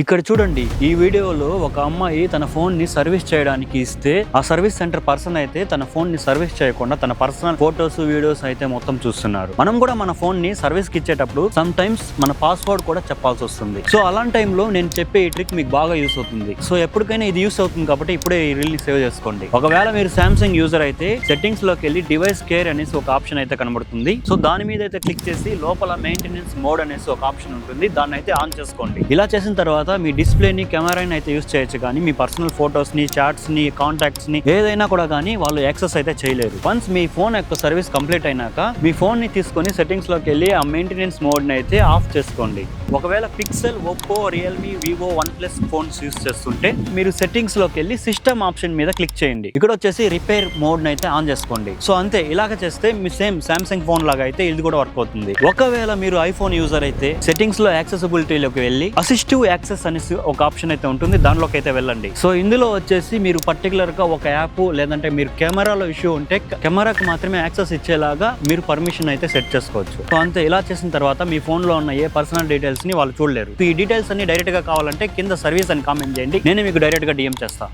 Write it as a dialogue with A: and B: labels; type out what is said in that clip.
A: ఇక్కడ చూడండి, ఈ వీడియోలో ఒక అమ్మాయి తన ఫోన్ ని సర్వీస్ చేయడానికి ఇస్తే ఆ సర్వీస్ సెంటర్ పర్సన్ అయితే తన ఫోన్ ని సర్వీస్ చేయకుండా తన పర్సనల్ ఫోటోస్ వీడియోస్ అయితే మొత్తం చూస్తున్నారు. మనం కూడా మన ఫోన్ ని సర్వీస్ కి ఇచ్చేటప్పుడు సమ్ టైమ్స్ మన పాస్వర్డ్ కూడా చెప్పాల్సి వస్తుంది. సో అలాంటి టైంలో నేను చెప్పే ఈ ట్రిక్ మీకు బాగా యూస్ అవుతుంది. సో ఎప్పటికైనా ఇది యూస్ అవుతుంది కాబట్టి ఇప్పుడే ఈ రీల్ ని సేవ్ చేసుకోండి. ఒకవేళ మీరు సామ్సంగ్ యూజర్ అయితే సెట్టింగ్స్ లోకి వెళ్ళి డివైస్ కేర్ అనేసి ఒక ఆప్షన్ అయితే కనబడుతుంది. సో దాని మీద అయితే క్లిక్ చేసి లోపల మెయింటెనెన్స్ మోడ్ అనేసి ఒక ఆప్షన్ ఉంటుంది, దాన్ని అయితే ఆన్ చేసుకోండి. ఇలా చేసిన తర్వాత మీ డిస్ప్లేని కెమెరాని అయితే యూస్ చేయొచ్చు, కానీ మీ పర్సనల్ ఫోటోస్ ని, చాట్స్ ని, కాంటాక్ట్స్ ని ఏదైనా కూడా కానీ వాళ్ళు యాక్సెస్ అయితే చేయలేరు. వన్స్ మీ ఫోన్ యొక్క సర్వీస్ కంప్లీట్ అయినాక మీ ఫోన్ ని తీసుకొని సెట్టింగ్స్ లోకి వెళ్ళి ఆ మెయింటెనెన్స్ మోడ్ ని అయితే ఆఫ్ చేసుకోండి. ఒకవేళ pixel, Oppo, Realme, Vivo, OnePlus phones use చేస్తుంటే మీరు సెట్టింగ్స్ లోకి వెళ్ళి సిస్టమ్ ఆప్షన్ మీద క్లిక్ చేయండి. ఇక్కడ వచ్చేసి రిపేర్ మోడ్ ని అయితే ఆన్ చేసుకోండి. సో అంతే, ఇలాగ చేస్తే మీ సేమ్ సామ్సంగ్ ఫోన్ లాగా అయితే ఇది కూడా వర్క్ అవుతుంది. ఒకవేళ మీరు ఐఫోన్ యూజర్ అయితే సెట్టింగ్స్ లో యాక్సెసిబిలిటీలోకి వెళ్ళి అసిస్టివ్ యాక్సెస్ అనేసి ఒక ఆప్షన్ అయితే ఉంటుంది, దానిలోకి అయితే వెళ్ళండి. సో ఇందులో వచ్చేసి మీరు పర్టికులర్ గా ఒక యాప్ లేదంటే మీరు కెమెరాలో ఇష్యూ ఉంటే కెమెరాకి మాత్రమే యాక్సెస్ ఇచ్చేలాగా మీరు పర్మిషన్ అయితే సెట్ చేసుకోవచ్చు. సో అంతే, ఇలా చేసిన తర్వాత మీ ఫోన్ లో ఉన్న ఏ పర్సనల్ డీటెయిల్స్ ని వాళ్ళు చూడలేరు. ఈ డీటెయిల్స్ అన్ని డైరెక్ట్ గా కావాలంటే కింద సర్వీస్ అని కామెంట్ చేయండి, నేను మీకు డైరెక్ట్ గా DM చేస్తాను.